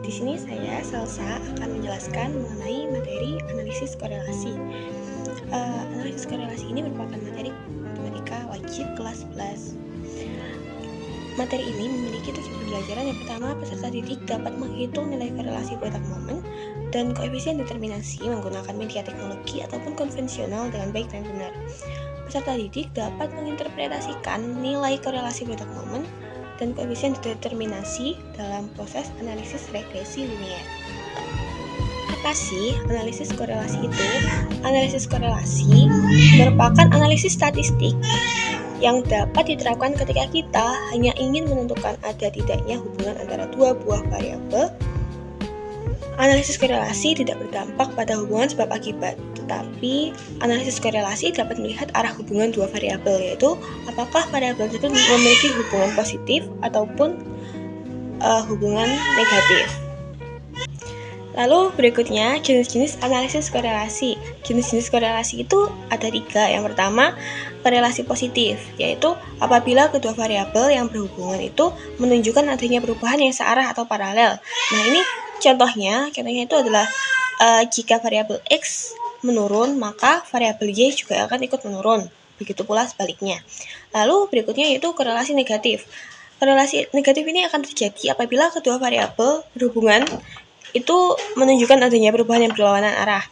Di sini saya, Salsa, akan menjelaskan mengenai materi analisis korelasi. Analisis korelasi ini merupakan materi matematika wajib kelas 11. Materi ini memiliki tujuan pembelajaran. Yang pertama, peserta didik dapat menghitung nilai korelasi petak momen dan koefisien determinasi menggunakan media teknologi ataupun konvensional dengan baik dan benar. Peserta didik dapat menginterpretasikan nilai korelasi petak momen dan koefisien determinasi dalam proses analisis regresi linier. Apa sih analisis korelasi itu? Analisis korelasi merupakan analisis statistik yang dapat diterapkan ketika kita hanya ingin menentukan ada tidaknya hubungan antara dua buah variabel. Analisis korelasi tidak berdampak pada hubungan sebab akibat, tetapi analisis korelasi dapat melihat arah hubungan dua variabel, yaitu apakah variabel tersebut memiliki hubungan positif ataupun hubungan negatif. Lalu berikutnya jenis-jenis analisis korelasi. Jenis-jenis korelasi itu ada 3. Yang pertama, korelasi positif, yaitu apabila kedua variabel yang berhubungan itu menunjukkan adanya perubahan yang searah atau paralel. Nah, ini contohnya itu adalah jika variabel X menurun, maka variabel Y juga akan ikut menurun. Begitu pula sebaliknya. Lalu berikutnya yaitu korelasi negatif. Korelasi negatif ini akan terjadi apabila kedua variabel berhubungan itu menunjukkan adanya perubahan yang berlawanan arah.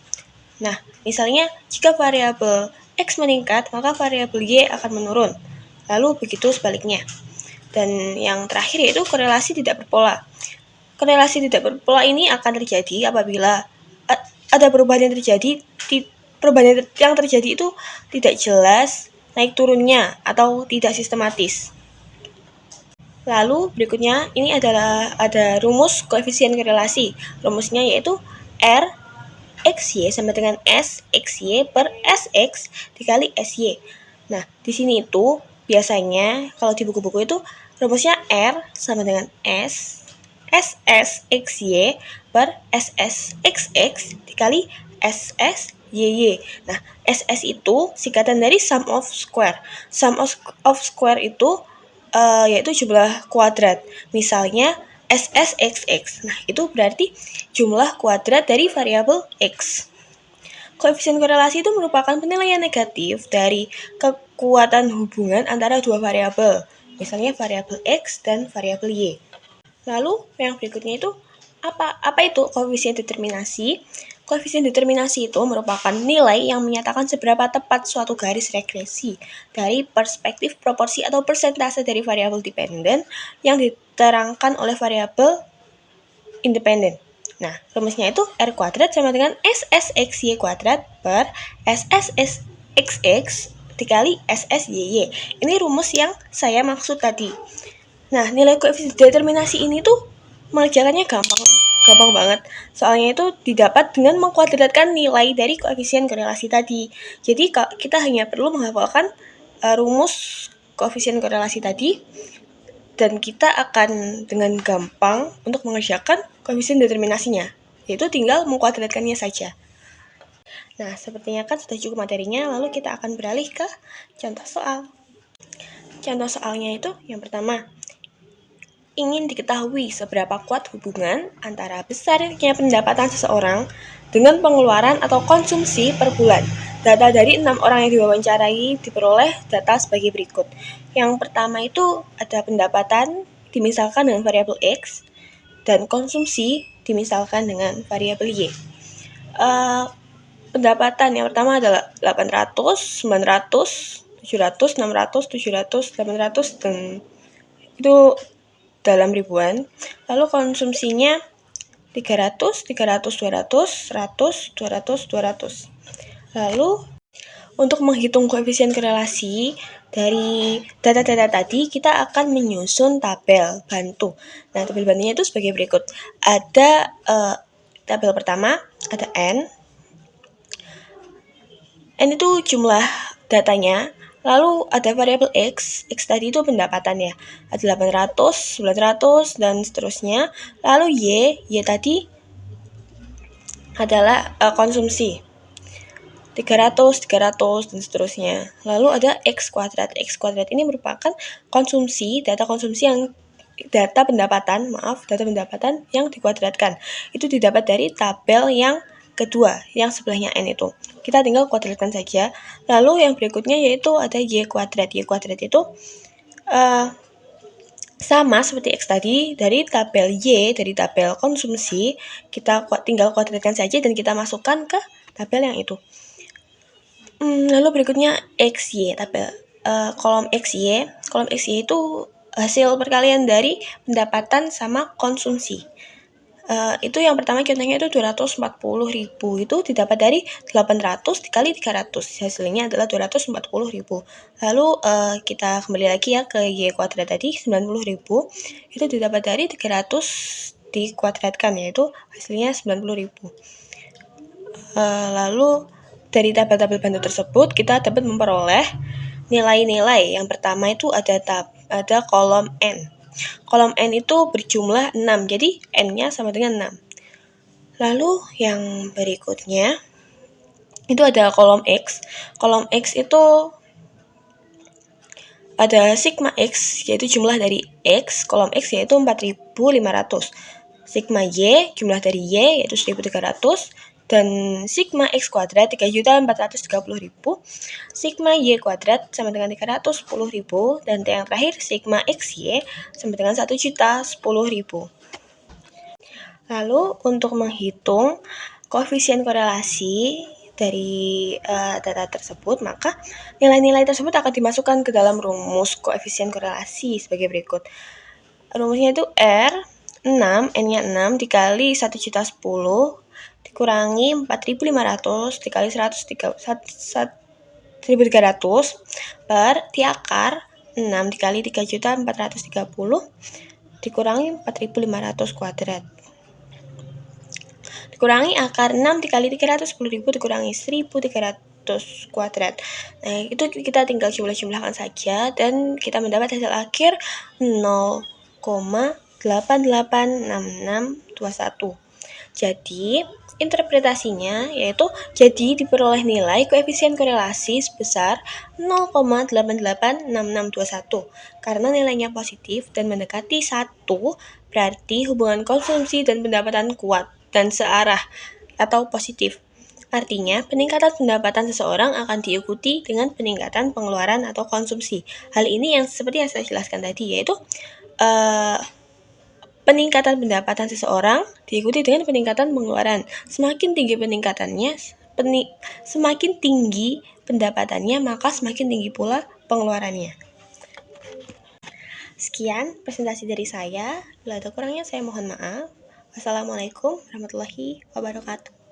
Nah, misalnya jika variabel X meningkat, maka variabel Y akan menurun. Lalu begitu sebaliknya. Dan yang terakhir yaitu korelasi tidak berpola. Korelasi tidak berpola ini akan terjadi apabila ada perubahan yang terjadi. Perubahan yang terjadi itu tidak jelas naik turunnya atau tidak sistematis. Lalu berikutnya ini adalah ada rumus koefisien korelasi. Rumusnya yaitu R XY sama dengan S XY per SX dikali SY. Nah, di sini itu biasanya kalau di buku-buku itu rumusnya R sama dengan S SS XY per SS XX dikali SS YY. Nah, SS itu singkatan dari sum of square. Sum of square itu yaitu jumlah kuadrat. Misalnya SSXX. Nah, itu berarti jumlah kuadrat dari variabel X. Koefisien korelasi itu merupakan penilaian negatif dari kekuatan hubungan antara dua variabel. Misalnya variabel X dan variabel Y. Lalu yang berikutnya itu apa itu koefisien determinasi? Koefisien determinasi itu merupakan nilai yang menyatakan seberapa tepat suatu garis regresi dari perspektif proporsi atau persentase dari variabel dependen yang diterangkan oleh variabel independen. Nah, rumusnya itu R kuadrat sama dengan SSXY kuadrat per SSXX dikali SSYY. Ini rumus yang saya maksud tadi. Nah, nilai koefisien determinasi ini tuh mengerjakannya gampang banget. Soalnya itu didapat dengan mengkuadratkan nilai dari koefisien korelasi tadi. Jadi kita hanya perlu menghafalkan rumus koefisien korelasi tadi dan kita akan dengan gampang untuk mengerjakan koefisien determinasinya. Yaitu tinggal mengkuadratkannya saja. Nah, sepertinya kan sudah cukup materinya, lalu kita akan beralih ke contoh soal. Contoh soalnya itu yang pertama, ingin diketahui seberapa kuat hubungan antara besarnya pendapatan seseorang dengan pengeluaran atau konsumsi per bulan. Data dari 6 orang yang diwawancarai diperoleh data sebagai berikut. Yang pertama itu ada pendapatan dimisalkan dengan variabel X dan konsumsi dimisalkan dengan variabel Y. Pendapatan yang pertama adalah 800, 900, 700, 600, 700, 800 dan itu dalam ribuan. Lalu konsumsinya 300, 300, 200, 100, 200, 200. Lalu untuk menghitung koefisien korelasi dari data-data tadi, kita akan menyusun tabel bantu. Nah, tabel bantunya itu sebagai berikut. Ada tabel pertama, ada N. N itu jumlah datanya. Lalu ada variabel X tadi itu pendapatan ya. Ada 800, 900, dan seterusnya. Lalu Y tadi adalah konsumsi. 300, 300, dan seterusnya. Lalu ada X kuadrat. X kuadrat ini merupakan data konsumsi yang data pendapatan yang dikuadratkan. Itu didapat dari tabel yang kedua, yang sebelahnya N itu. Kita tinggal kuadratkan saja. Lalu yang berikutnya yaitu ada Y kuadrat. Y kuadrat itu sama seperti X tadi, dari tabel Y, dari tabel konsumsi, kita tinggal kuadratkan saja dan kita masukkan ke tabel yang itu. Lalu berikutnya XY, tabel kolom XY. Kolom XY itu hasil perkalian dari pendapatan sama konsumsi. Itu yang pertama contohnya itu 240.000, itu didapat dari 800 dikali 300, hasilnya adalah 240.000. Lalu kita kembali lagi ya ke Y kuadrat tadi, 90.000 itu didapat dari 300 dikuadratkan, yaitu hasilnya 90.000. Lalu dari tabel-tabel bantu tersebut kita dapat memperoleh nilai-nilai. Yang pertama itu ada kolom N. Kolom N itu berjumlah 6, jadi N-nya sama dengan 6. Lalu yang berikutnya itu ada kolom X. Kolom X itu ada sigma X, yaitu jumlah dari X. Kolom X yaitu 4.500. Sigma Y, jumlah dari Y yaitu 1.300. Dan sigma X kuadrat 3.430.000. Sigma Y kuadrat sama dengan 310.000. Dan yang terakhir sigma XY sama dengan 1.010.000. Lalu untuk menghitung koefisien korelasi dari data tersebut, maka nilai-nilai tersebut akan dimasukkan ke dalam rumus koefisien korelasi sebagai berikut. Rumusnya itu R 6, N-nya 6 dikali 1.010 dikurangi 4.500 dikali 1.300 per diakar 6 dikali 3.430 dikurangi 4.500 kuadrat dikurangi akar 6 dikali 310.000 dikurangi 1.300 kuadrat. Nah, itu kita tinggal jumlah-jumlahkan saja dan kita mendapat hasil akhir 0,886621. Jadi, interpretasinya yaitu diperoleh nilai koefisien korelasi sebesar 0,886621. Karena nilainya positif dan mendekati 1, berarti hubungan konsumsi dan pendapatan kuat dan searah atau positif. Artinya, peningkatan pendapatan seseorang akan diikuti dengan peningkatan pengeluaran atau konsumsi. Hal ini yang seperti yang saya jelaskan tadi, yaitu peningkatan pendapatan seseorang diikuti dengan peningkatan pengeluaran. Semakin tinggi peningkatannya, semakin tinggi pendapatannya, maka semakin tinggi pula pengeluarannya. Sekian presentasi dari saya. Bila ada kurangnya saya mohon maaf. Wassalamualaikum warahmatullahi wabarakatuh.